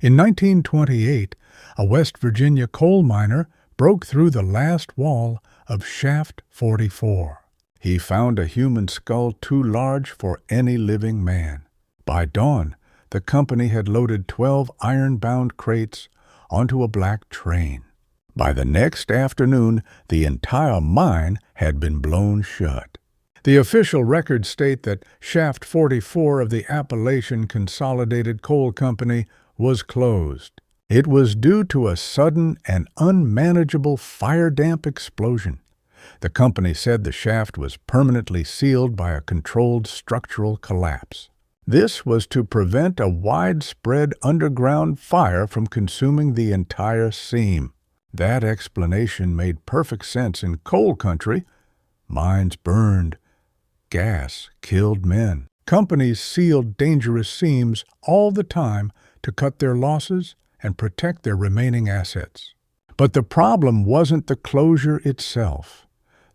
In 1928, a West Virginia coal miner broke through the last wall of Shaft 44. He found a human skull too large for any living man. By dawn, the company had loaded 12 iron-bound crates onto a black train. By the next afternoon, the entire mine had been blown shut. The official records state that Shaft 44 of the Appalachian Consolidated Coal Company was closed. It was due to a sudden and unmanageable fire-damp explosion. The company said the shaft was permanently sealed by a controlled structural collapse. This was to prevent a widespread underground fire from consuming the entire seam. That explanation made perfect sense in coal country. Mines burned. Gas killed men. Companies sealed dangerous seams all the time to cut their losses and protect their remaining assets. But the problem wasn't the closure itself.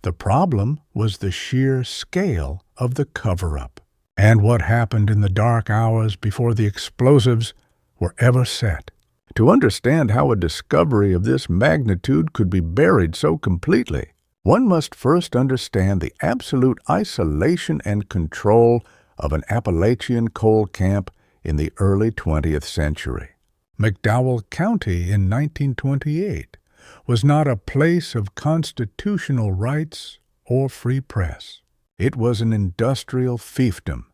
The problem was the sheer scale of the cover-up, and what happened in the dark hours before the explosives were ever set. To understand how a discovery of this magnitude could be buried so completely, one must first understand the absolute isolation and control of an Appalachian coal camp in the early 20th century. McDowell County in 1928 was not a place of constitutional rights or free press. It was an industrial fiefdom.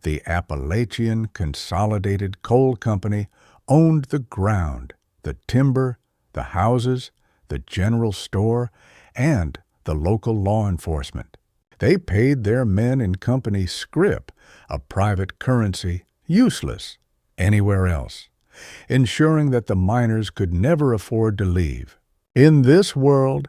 The Appalachian Consolidated Coal Company owned the ground, the timber, the houses, the general store, and the local law enforcement. They paid their men in company scrip, a private currency useless anywhere else, ensuring that the miners could never afford to leave. In this world,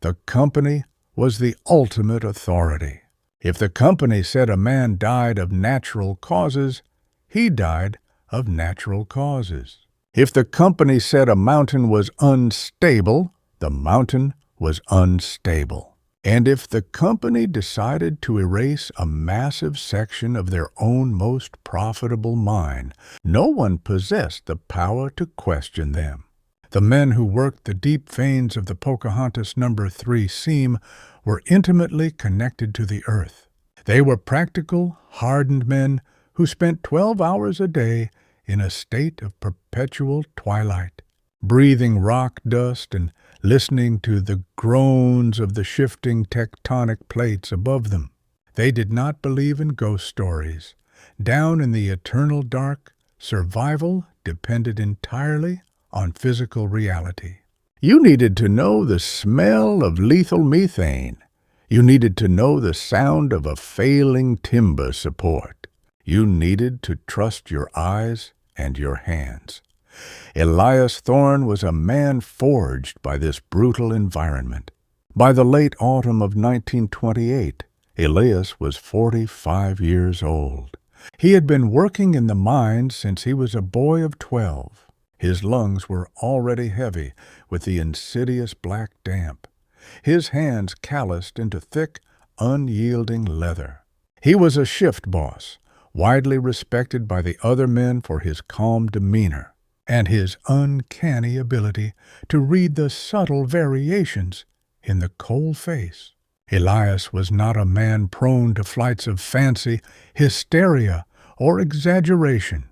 the company was the ultimate authority. If the company said a man died of natural causes, he died of natural causes. If the company said a mountain was unstable, the mountain was unstable. And if the company decided to erase a massive section of their own most profitable mine, no one possessed the power to question them. The men who worked the deep veins of the Pocahontas No. 3 seam were intimately connected to the earth. They were practical, hardened men who spent 12 hours a day in a state of perpetual twilight, breathing rock dust and listening to the groans of the shifting tectonic plates above them. They did not believe in ghost stories. Down in the eternal dark, survival depended entirely on physical reality. You needed to know the smell of lethal methane. You needed to know the sound of a failing timber support. You needed to trust your eyes and your hands. Elias Thorne was a man forged by this brutal environment. By the late autumn of 1928, Elias was 45 years old. He had been working in the mines since he was a boy of 12. His lungs were already heavy with the insidious black damp. His hands calloused into thick, unyielding leather. He was a shift boss, widely respected by the other men for his calm demeanor and his uncanny ability to read the subtle variations in the coal face. Elias was not a man prone to flights of fancy, hysteria, or exaggeration.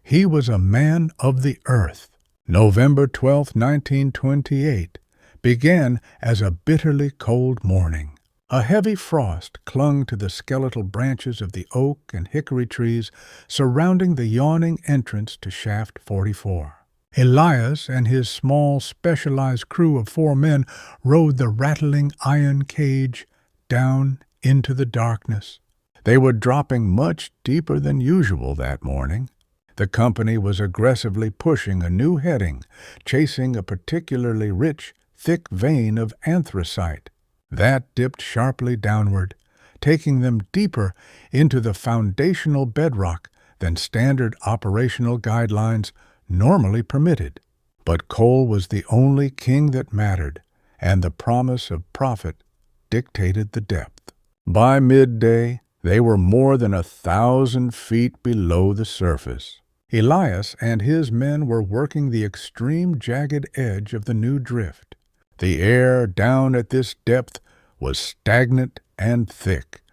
He was a man of the earth. November 12, 1928, began as a bitterly cold morning. A heavy frost clung to the skeletal branches of the oak and hickory trees surrounding the yawning entrance to Shaft 44. Elias and his small, specialized crew of 4 men rode the rattling iron cage down into the darkness. They were dropping much deeper than usual that morning. The company was aggressively pushing a new heading, chasing a particularly rich, thick vein of anthracite. That dipped sharply downward, taking them deeper into the foundational bedrock than standard operational guidelines normally permitted. But coal was the only king that mattered, and the promise of profit dictated the depth. By midday, they were more than 1,000 feet below the surface. Elias and his men were working the extreme jagged edge of the new drift. The air down at this depth was stagnant and thick,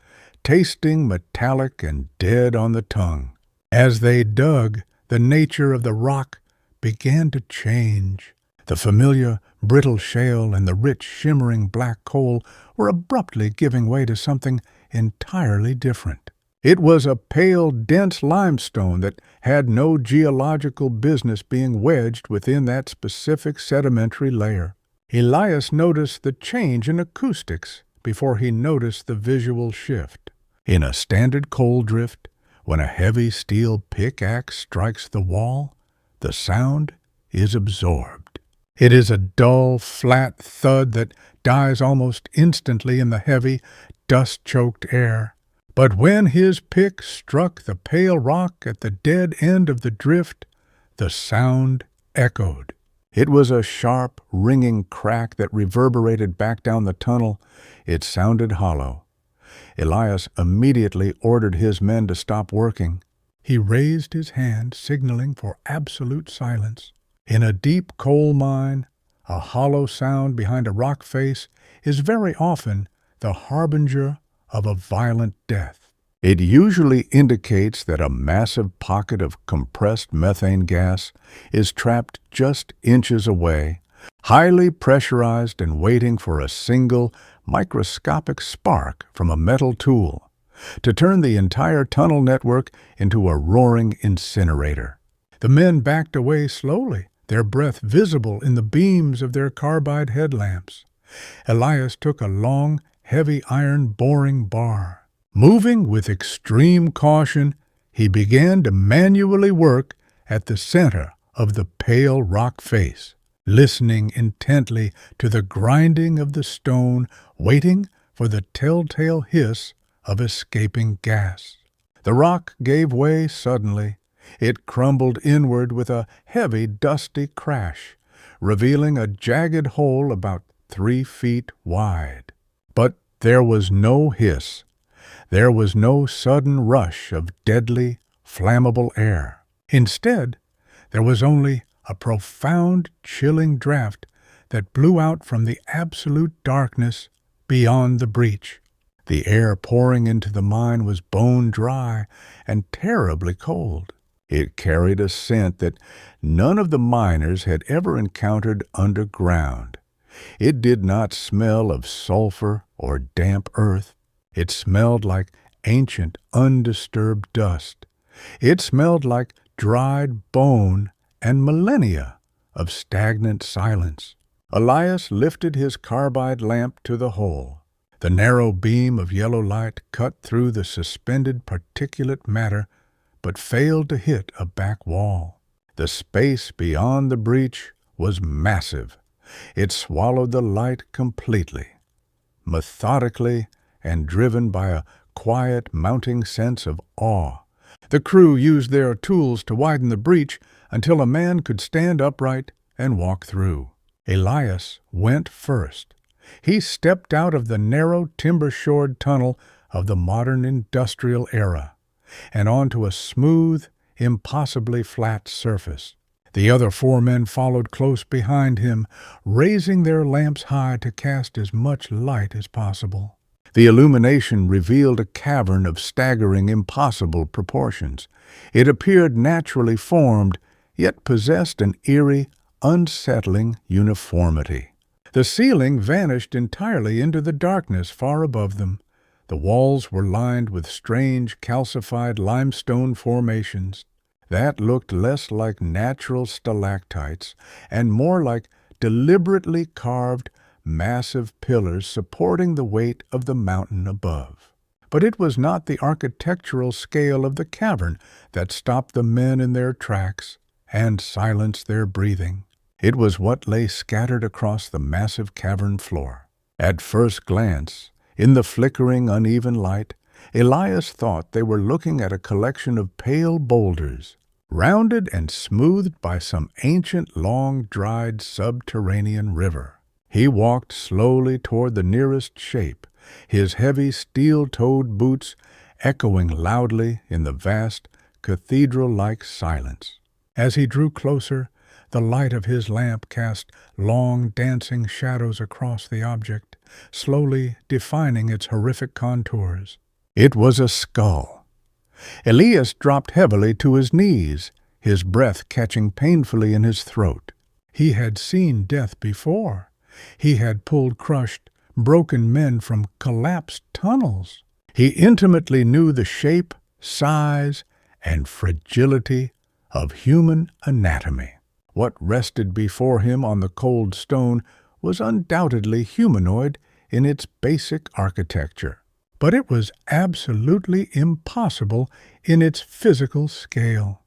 tasting metallic and dead on the tongue. As they dug, the nature of the rock began to change. The familiar brittle shale and the rich shimmering black coal were abruptly giving way to something entirely different. It was a pale, dense limestone that had no geological business being wedged within that specific sedimentary layer. Elias noticed the change in acoustics before he noticed the visual shift. In a standard coal drift, when a heavy steel pickaxe strikes the wall, the sound is absorbed. It is a dull, flat thud that dies almost instantly in the heavy, dust-choked air. But when his pick struck the pale rock at the dead end of the drift, the sound echoed. It was a sharp, ringing crack that reverberated back down the tunnel. It sounded hollow. Elias immediately ordered his men to stop working. He raised his hand, signaling for absolute silence. In a deep coal mine, a hollow sound behind a rock face is very often the harbinger of a violent death. It usually indicates that a massive pocket of compressed methane gas is trapped just inches away, highly pressurized and waiting for a single microscopic spark from a metal tool to turn the entire tunnel network into a roaring incinerator. The men backed away slowly, their breath visible in the beams of their carbide headlamps. Elias took a long, heavy iron boring bar. Moving with extreme caution, he began to manually work at the center of the pale rock face, listening intently to the grinding of the stone, waiting for the telltale hiss of escaping gas. The rock gave way suddenly. It crumbled inward with a heavy, dusty crash, revealing a jagged hole about 3 feet wide. But there was no hiss. There was no sudden rush of deadly, flammable air. Instead, there was only a profound, chilling draft that blew out from the absolute darkness beyond the breach. The air pouring into the mine was bone dry and terribly cold. It carried a scent that none of the miners had ever encountered underground. It did not smell of sulfur or damp earth. It smelled like ancient, undisturbed dust. It smelled like dried bone and millennia of stagnant silence. Elias lifted his carbide lamp to the hole. The narrow beam of yellow light cut through the suspended particulate matter, but failed to hit a back wall. The space beyond the breach was massive. It swallowed the light completely. Methodically and driven by a quiet, mounting sense of awe, the crew used their tools to widen the breach until a man could stand upright and walk through. Elias went first. He stepped out of the narrow, timber-shored tunnel of the modern industrial era and onto a smooth, impossibly flat surface. The other 4 men followed close behind him, raising their lamps high to cast as much light as possible. The illumination revealed a cavern of staggering, impossible proportions. It appeared naturally formed, yet possessed an eerie, unsettling uniformity. The ceiling vanished entirely into the darkness far above them. The walls were lined with strange, calcified limestone formations that looked less like natural stalactites and more like deliberately carved, massive pillars supporting the weight of the mountain above. But it was not the architectural scale of the cavern that stopped the men in their tracks and silenced their breathing. It was what lay scattered across the massive cavern floor. At first glance, in the flickering, uneven light, Elias thought they were looking at a collection of pale boulders, rounded and smoothed by some ancient, long-dried subterranean river. He walked slowly toward the nearest shape, his heavy steel-toed boots echoing loudly in the vast, cathedral-like silence. As he drew closer, the light of his lamp cast long, dancing shadows across the object, slowly defining its horrific contours. It was a skull. Elias dropped heavily to his knees, his breath catching painfully in his throat. He had seen death before. He had pulled crushed, broken men from collapsed tunnels. He intimately knew the shape, size, and fragility of human anatomy. What rested before him on the cold stone was undoubtedly humanoid in its basic architecture, but it was absolutely impossible in its physical scale.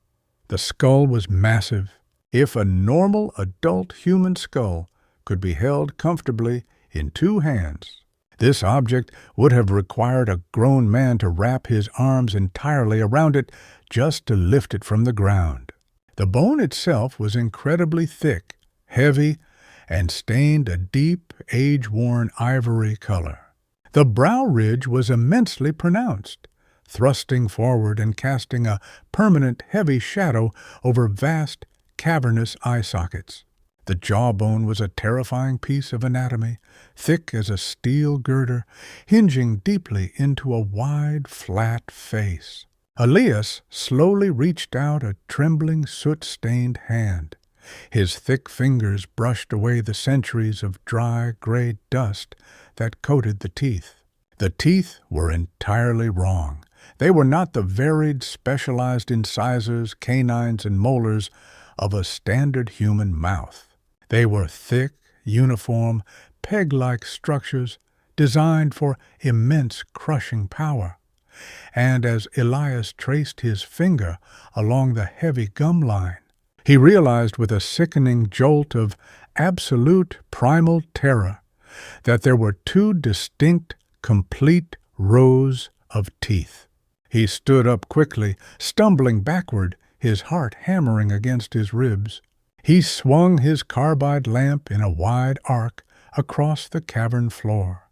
The skull was massive. If a normal adult human skull could be held comfortably in 2 hands, this object would have required a grown man to wrap his arms entirely around it just to lift it from the ground. The bone itself was incredibly thick, heavy, and stained a deep, age-worn ivory color. The brow ridge was immensely pronounced, thrusting forward and casting a permanent heavy shadow over vast, cavernous eye sockets. The jawbone was a terrifying piece of anatomy, thick as a steel girder, hinging deeply into a wide, flat face. Elias slowly reached out a trembling, soot-stained hand. His thick fingers brushed away the centuries of dry, gray dust that coated the teeth. The teeth were entirely wrong. They were not the varied, specialized incisors, canines, and molars of a standard human mouth. They were thick, uniform, peg-like structures designed for immense crushing power. And as Elias traced his finger along the heavy gum line, he realized with a sickening jolt of absolute primal terror that there were 2 distinct, complete rows of teeth. He stood up quickly, stumbling backward, his heart hammering against his ribs. He swung his carbide lamp in a wide arc across the cavern floor.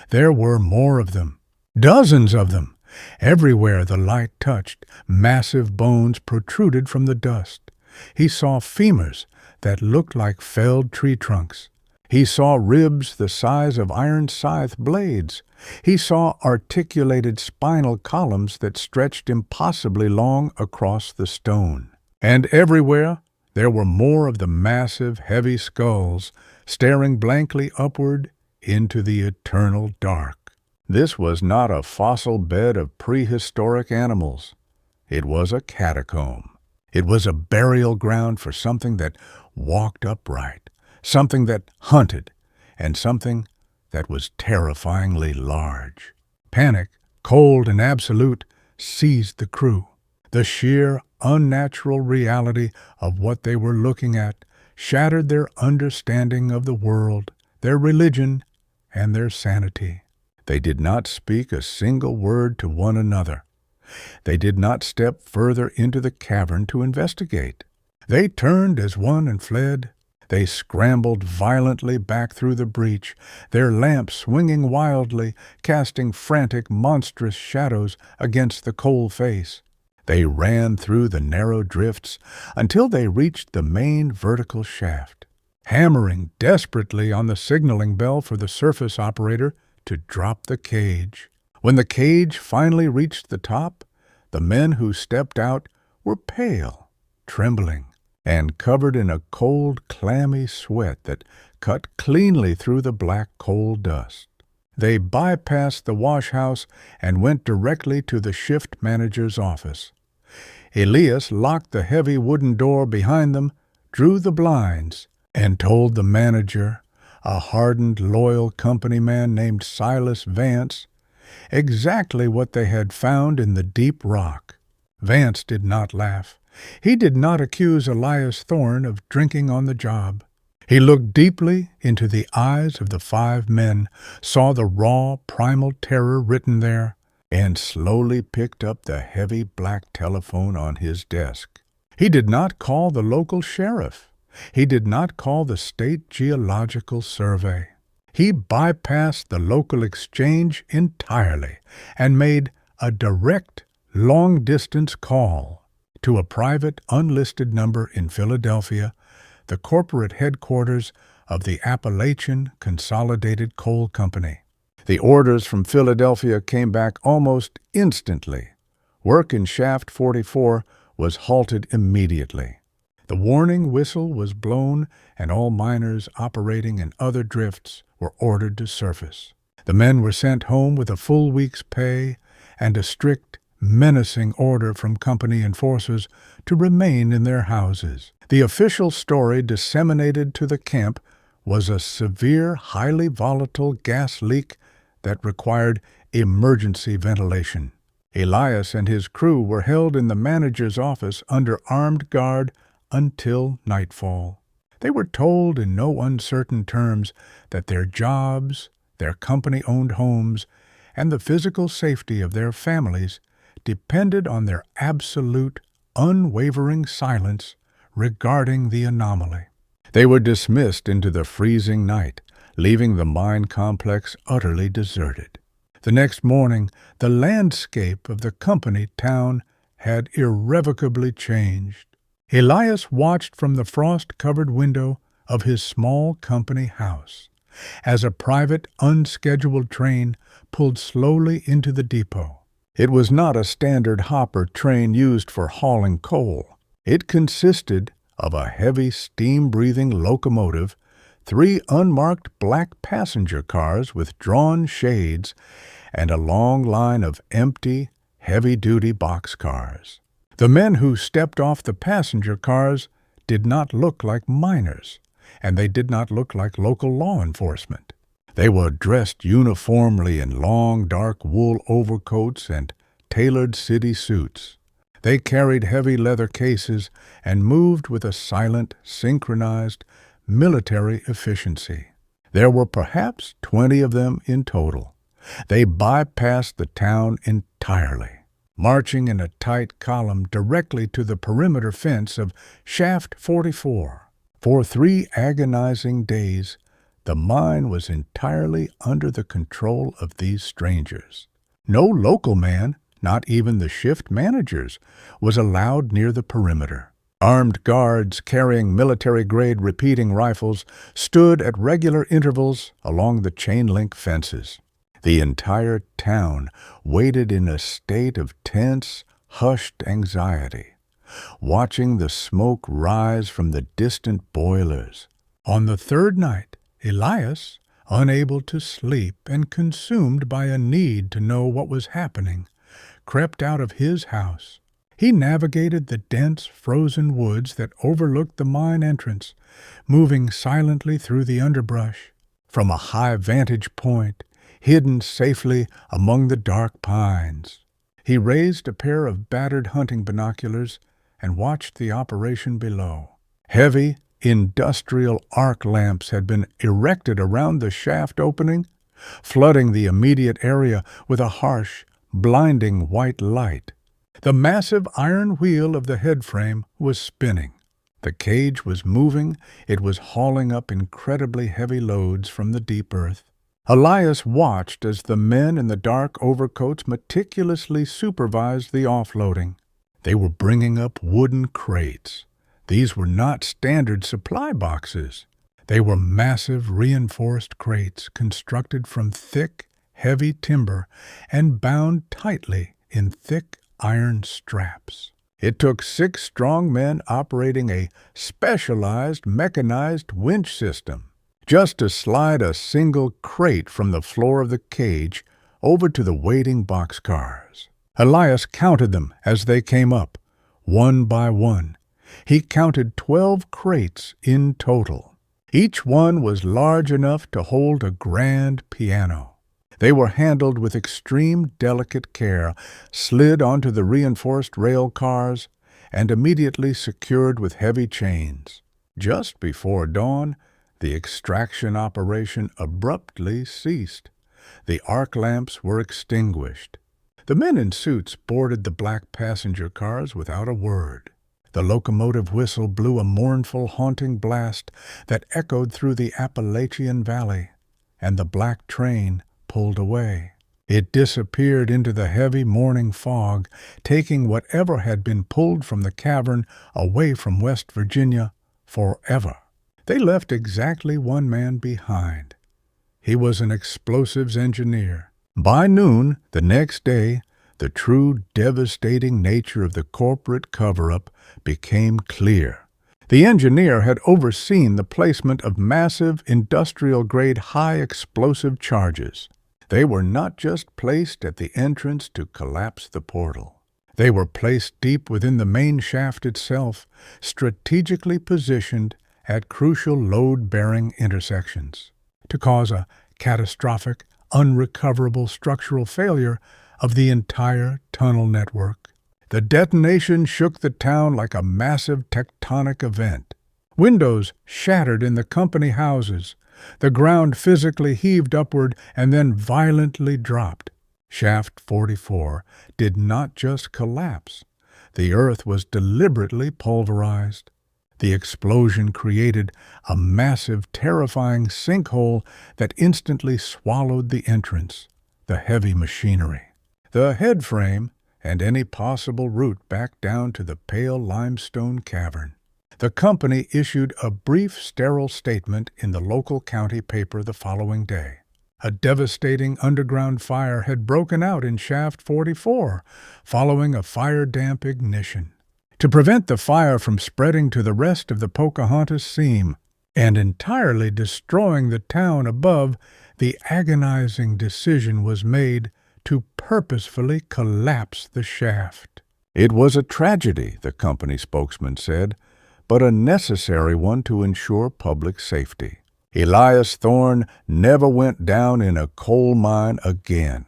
There were more of them, dozens of them. Everywhere the light touched, massive bones protruded from the dust. He saw femurs that looked like felled tree trunks. He saw ribs the size of iron scythe blades. He saw articulated spinal columns that stretched impossibly long across the stone. And everywhere there were more of the massive, heavy skulls staring blankly upward into the eternal dark. This was not a fossil bed of prehistoric animals. It was a catacomb. It was a burial ground for something that walked upright, something that hunted, and something that was terrifyingly large. Panic, cold and absolute, seized the crew. The sheer, unnatural reality of what they were looking at shattered their understanding of the world, their religion, and their sanity. They did not speak a single word to one another. They did not step further into the cavern to investigate. They turned as one and fled. They scrambled violently back through the breach, their lamps swinging wildly, casting frantic, monstrous shadows against the cold face. They ran through the narrow drifts until they reached the main vertical shaft, hammering desperately on the signaling bell for the surface operator to drop the cage. When the cage finally reached the top, the men who stepped out were pale, trembling, and covered in a cold, clammy sweat that cut cleanly through the black coal dust. They bypassed the wash house and went directly to the shift manager's office. Elias locked the heavy wooden door behind them, drew the blinds, and told the manager, a hardened, loyal company man named Silas Vance, exactly what they had found in the deep rock. Vance did not laugh. He did not accuse Elias Thorne of drinking on the job. He looked deeply into the eyes of the 5 men, saw the raw, primal terror written there, and slowly picked up the heavy black telephone on his desk. He did not call the local sheriff. He did not call the state geological survey. He bypassed the local exchange entirely and made a direct, long-distance call. to a private, unlisted number in Philadelphia, the corporate headquarters of the Appalachian Consolidated Coal Company. The orders from Philadelphia came back almost instantly. Work in Shaft 44 was halted immediately. The warning whistle was blown, and all miners operating in other drifts were ordered to surface. The men were sent home with a full week's pay and a strict, menacing order from company enforcers to remain in their houses. The official story disseminated to the camp was a severe, highly volatile gas leak that required emergency ventilation. Elias and his crew were held in the manager's office under armed guard until nightfall. They were told in no uncertain terms that their jobs, their company-owned homes, and the physical safety of their families depended on their absolute, unwavering silence regarding the anomaly. They were dismissed into the freezing night, leaving the mine complex utterly deserted. The next morning, the landscape of the company town had irrevocably changed. Elias watched from the frost-covered window of his small company house as a private, unscheduled train pulled slowly into the depot. It was not a standard hopper train used for hauling coal. It consisted of a heavy, steam-breathing locomotive, 3 unmarked black passenger cars with drawn shades, and a long line of empty, heavy-duty boxcars. The men who stepped off the passenger cars did not look like miners, and they did not look like local law enforcement. They were dressed uniformly in long, dark wool overcoats and tailored city suits. They carried heavy leather cases and moved with a silent, synchronized, military efficiency. There were perhaps 20 of them in total. They bypassed the town entirely, marching in a tight column directly to the perimeter fence of Shaft 44. For 3 agonizing days, the mine was entirely under the control of these strangers. No local man, not even the shift managers, was allowed near the perimeter. Armed guards carrying military-grade repeating rifles stood at regular intervals along the chain-link fences. The entire town waited in a state of tense, hushed anxiety, watching the smoke rise from the distant boilers. On the 3rd night, Elias, unable to sleep and consumed by a need to know what was happening, crept out of his house. He navigated the dense, frozen woods that overlooked the mine entrance, moving silently through the underbrush. From a high vantage point, hidden safely among the dark pines, he raised a pair of battered hunting binoculars and watched the operation below. Heavy, industrial arc lamps had been erected around the shaft opening, flooding the immediate area with a harsh, blinding white light. The massive iron wheel of the headframe was spinning. The cage was moving. It was hauling up incredibly heavy loads from the deep earth. Elias watched as the men in the dark overcoats meticulously supervised the offloading. They were bringing up wooden crates. These were not standard supply boxes. They were massive reinforced crates constructed from thick, heavy timber and bound tightly in thick iron straps. It took 6 strong men operating a specialized mechanized winch system just to slide a single crate from the floor of the cage over to the waiting boxcars. Elias counted them as they came up, one by one. He counted 12 crates in total. Each one was large enough to hold a grand piano. They were handled with extreme delicate care, slid onto the reinforced rail cars, and immediately secured with heavy chains. Just before dawn, the extraction operation abruptly ceased. The arc lamps were extinguished. The men in suits boarded the black passenger cars without a word. The locomotive whistle blew a mournful, haunting blast that echoed through the Appalachian Valley, and the black train pulled away. It disappeared into the heavy morning fog, taking whatever had been pulled from the cavern away from West Virginia forever. They left exactly one man behind. He was an explosives engineer. By noon the next day, the true devastating nature of the corporate cover-up became clear. The engineer had overseen the placement of massive industrial-grade high-explosive charges. They were not just placed at the entrance to collapse the portal. They were placed deep within the main shaft itself, strategically positioned at crucial load-bearing intersections, to cause a catastrophic, unrecoverable structural failure of the entire tunnel network. The detonation shook the town like a massive tectonic event. Windows shattered in the company houses. The ground physically heaved upward and then violently dropped. Shaft 44 did not just collapse. The earth was deliberately pulverized. The explosion created a massive, terrifying sinkhole that instantly swallowed the entrance, the heavy machinery, the head frame, and any possible route back down to the pale limestone cavern. The company issued a brief, sterile statement in the local county paper the following day. A devastating underground fire had broken out in Shaft 44, following a fire-damp ignition. To prevent the fire from spreading to the rest of the Pocahontas seam and entirely destroying the town above, the agonizing decision was made to purposefully collapse the shaft. It was a tragedy, the company spokesman said, but a necessary one to ensure public safety. Elias Thorne never went down in a coal mine again.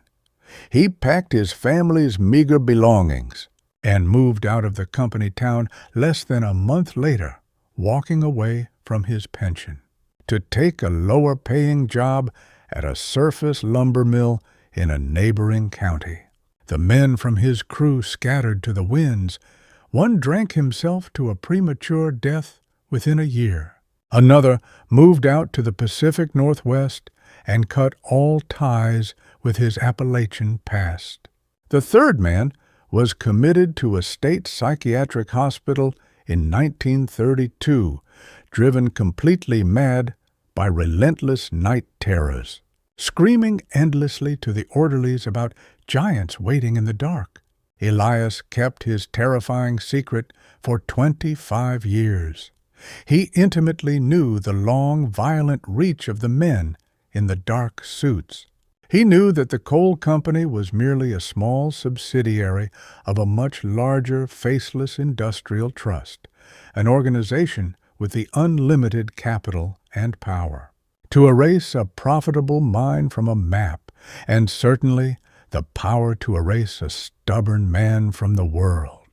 He packed his family's meager belongings and moved out of the company town less than a month later, walking away from his pension, to take a lower-paying job at a surface lumber mill in a neighboring county. The men from his crew scattered to the winds. One drank himself to a premature death within a year. Another moved out to the Pacific Northwest and cut all ties with his Appalachian past. The third man was committed to a state psychiatric hospital in 1932, driven completely mad by relentless night terrors, screaming endlessly to the orderlies about giants waiting in the dark. Elias kept his terrifying secret for 25 years. He intimately knew the long, violent reach of the men in the dark suits. He knew that the coal company was merely a small subsidiary of a much larger, faceless industrial trust, an organization with the unlimited capital and power to erase a profitable mine from a map, and certainly the power to erase a stubborn man from the world.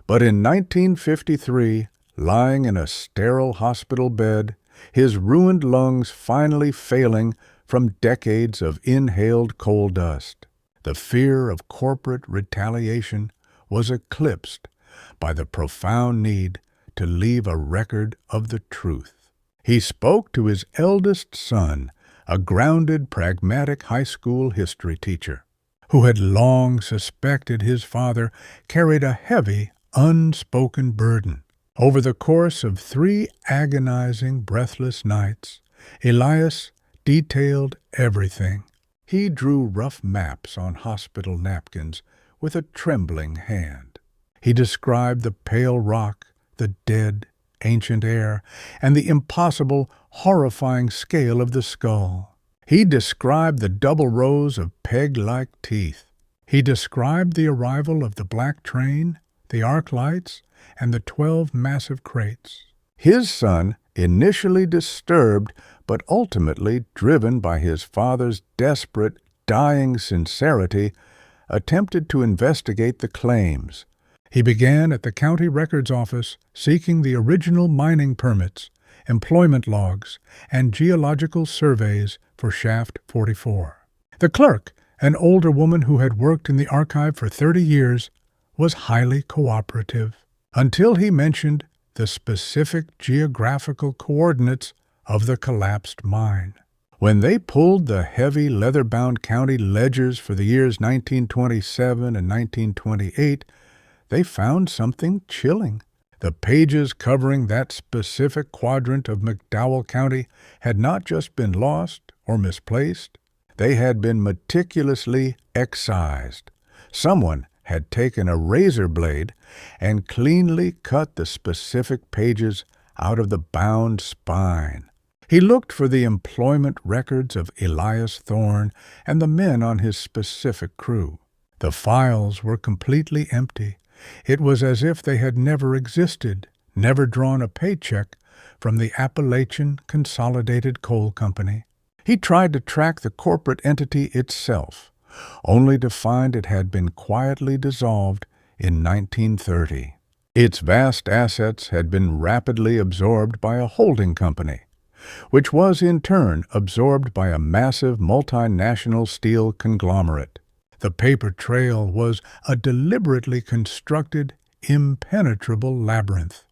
But in 1953, lying in a sterile hospital bed, his ruined lungs finally failing from decades of inhaled coal dust, the fear of corporate retaliation was eclipsed by the profound need to leave a record of the truth. He spoke to his eldest son, a grounded, pragmatic high school history teacher, who had long suspected his father carried a heavy, unspoken burden. Over the course of 3 agonizing, breathless nights, Elias detailed everything. He drew rough maps on hospital napkins with a trembling hand. He described the pale rock, the dead, ancient air, and the impossible, horrifying scale of the skull. He described the double rows of peg-like teeth. He described the arrival of the black train, the arc lights, and the 12 massive crates. His son, initially disturbed but ultimately driven by his father's desperate, dying sincerity, attempted to investigate the claims. He began at the county records office seeking the original mining permits, employment logs, and geological surveys for Shaft 44. The clerk, an older woman who had worked in the archive for 30 years, was highly cooperative, until he mentioned the specific geographical coordinates of the collapsed mine. When they pulled the heavy leather-bound county ledgers for the years 1927 and 1928, they found something chilling. The pages covering that specific quadrant of McDowell County had not just been lost or misplaced, they had been meticulously excised. Someone had taken a razor blade and cleanly cut the specific pages out of the bound spine. He looked for the employment records of Elias Thorne and the men on his specific crew. The files were completely empty. It was as if they had never existed, never drawn a paycheck from the Appalachian Consolidated Coal Company. He tried to track the corporate entity itself, only to find it had been quietly dissolved in 1930. Its vast assets had been rapidly absorbed by a holding company, which was in turn absorbed by a massive multinational steel conglomerate. The paper trail was a deliberately constructed, impenetrable labyrinth,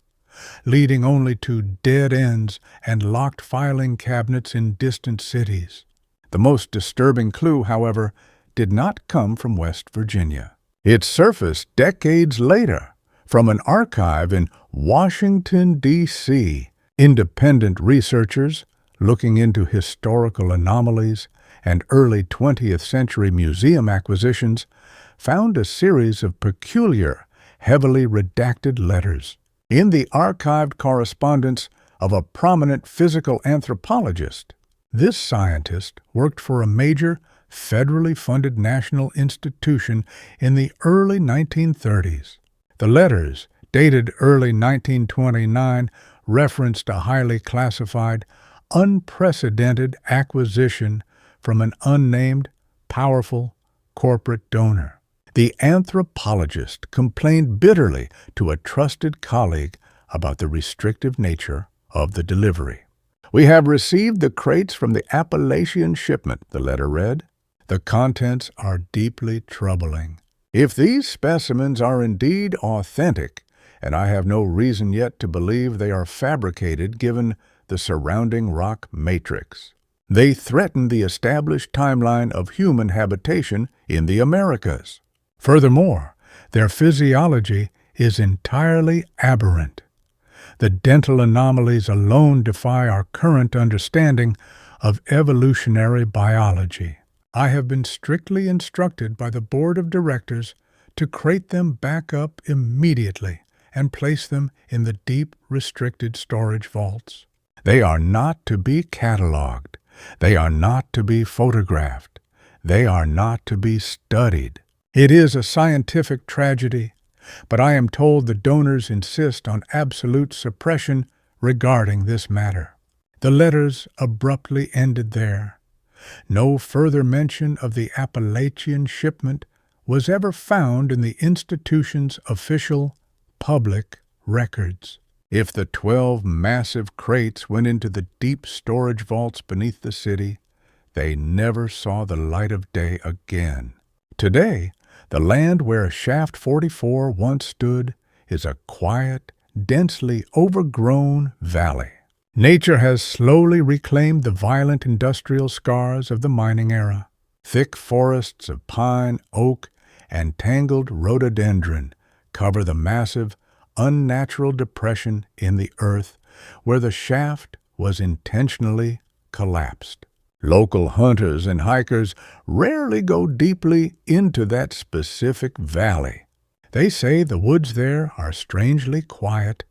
leading only to dead ends and locked filing cabinets in distant cities. The most disturbing clue, however, did not come from West Virginia. It surfaced decades later from an archive in Washington, D.C. Independent researchers looking into historical anomalies and early 20th century museum acquisitions found a series of peculiar, heavily redacted letters in the archived correspondence of a prominent physical anthropologist. This scientist worked for a major, federally funded national institution in the early 1930s. The letters, dated early 1929, referenced a highly classified, unprecedented acquisition from an unnamed, powerful corporate donor. The anthropologist complained bitterly to a trusted colleague about the restrictive nature of the delivery. "We have received the crates from the Appalachian shipment," the letter read. "The contents are deeply troubling. If these specimens are indeed authentic, and I have no reason yet to believe they are fabricated given the surrounding rock matrix, they threaten the established timeline of human habitation in the Americas. Furthermore, their physiology is entirely aberrant. The dental anomalies alone defy our current understanding of evolutionary biology. I have been strictly instructed by the board of directors to crate them back up immediately and place them in the deep, restricted storage vaults. They are not to be cataloged. They are not to be photographed. They are not to be studied. It is a scientific tragedy, but I am told the donors insist on absolute suppression regarding this matter." The letters abruptly ended there. No further mention of the Appalachian shipment was ever found in the institution's official public records. If the 12 massive crates went into the deep storage vaults beneath the city, they never saw the light of day again. Today, the land where Shaft 44 once stood is a quiet, densely overgrown valley. Nature has slowly reclaimed the violent industrial scars of the mining era. Thick forests of pine, oak, and tangled rhododendron cover the massive, unnatural depression in the earth where the shaft was intentionally collapsed. Local hunters and hikers rarely go deeply into that specific valley. They say the woods there are strangely quiet,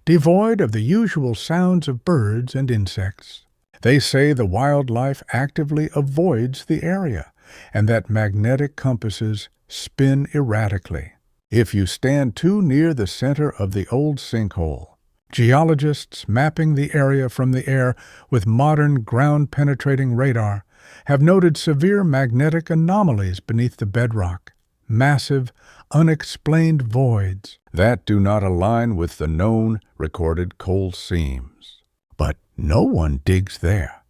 devoid of the usual sounds of birds and insects. They say the wildlife actively avoids the area, and that magnetic compasses spin erratically if you stand too near the center of the old sinkhole. Geologists mapping the area from the air with modern ground-penetrating radar have noted severe magnetic anomalies beneath the bedrock, massive, unexplained voids that do not align with the known recorded coal seams. But no one digs there.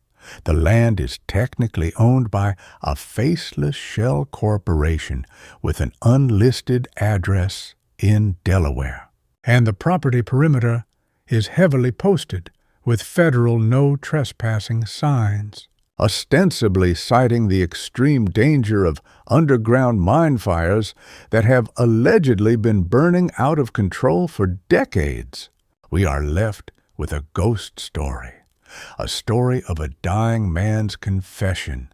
The land is technically owned by a faceless shell corporation with an unlisted address in Delaware, and the property perimeter is heavily posted with federal no trespassing signs. ostensibly citing the extreme danger of underground mine fires that have allegedly been burning out of control for decades. We are left with a ghost story, a story of a dying man's confession,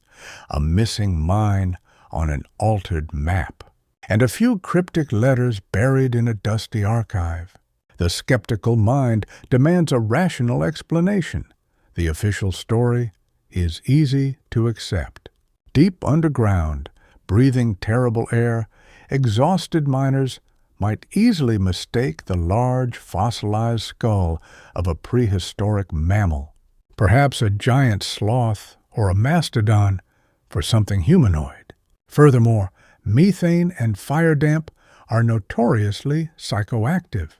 a missing mine on an altered map, and a few cryptic letters buried in a dusty archive. The skeptical mind demands a rational explanation. The official story is easy to accept. Deep underground, breathing terrible air, exhausted miners might easily mistake the large fossilized skull of a prehistoric mammal, perhaps a giant sloth or a mastodon, for something humanoid. Furthermore, methane and fire damp are notoriously psychoactive.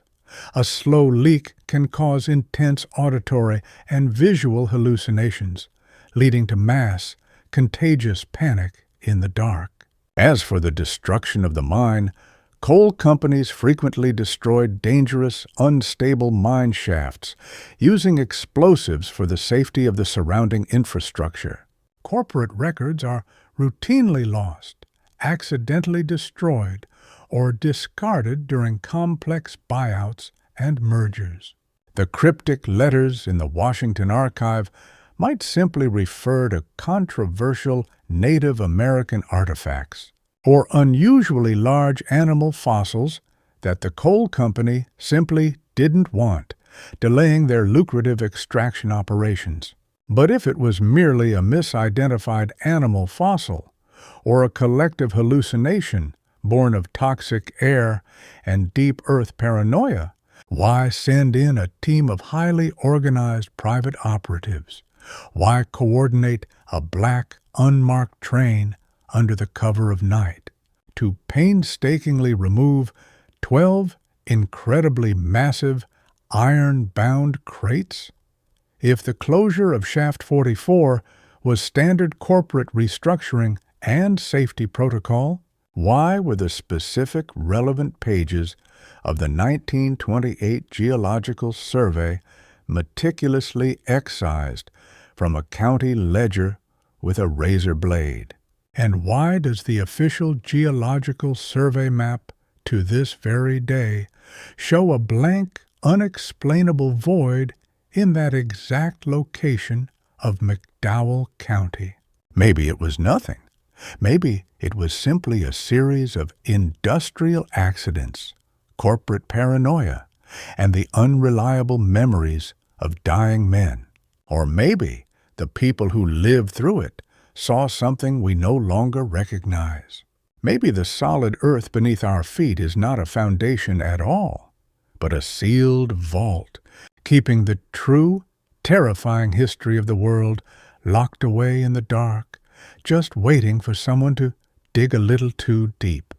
A slow leak can cause intense auditory and visual hallucinations, leading to mass, contagious panic in the dark. As for the destruction of the mine, coal companies frequently destroyed dangerous, unstable mine shafts, using explosives for the safety of the surrounding infrastructure. Corporate records are routinely lost, accidentally destroyed, or discarded during complex buyouts and mergers. The cryptic letters in the Washington Archive might simply refer to controversial Native American artifacts, or unusually large animal fossils that the coal company simply didn't want, delaying their lucrative extraction operations. But if it was merely a misidentified animal fossil, or a collective hallucination born of toxic air and deep earth paranoia, why send in a team of highly organized private operatives? Why coordinate a black, unmarked train under the cover of night to painstakingly remove 12 incredibly massive, iron-bound crates? If the closure of Shaft 44 was standard corporate restructuring and safety protocol, why were the specific relevant pages of the 1928 Geological Survey meticulously excised from a county ledger with a razor blade? And why does the official Geological Survey map to this very day show a blank, unexplainable void in that exact location of McDowell County? Maybe it was nothing. Maybe it was simply a series of industrial accidents, corporate paranoia, and the unreliable memories of dying men. Or maybe the people who lived through it saw something we no longer recognize. Maybe the solid earth beneath our feet is not a foundation at all, but a sealed vault, keeping the true, terrifying history of the world locked away in the dark, just waiting for someone to dig a little too deep.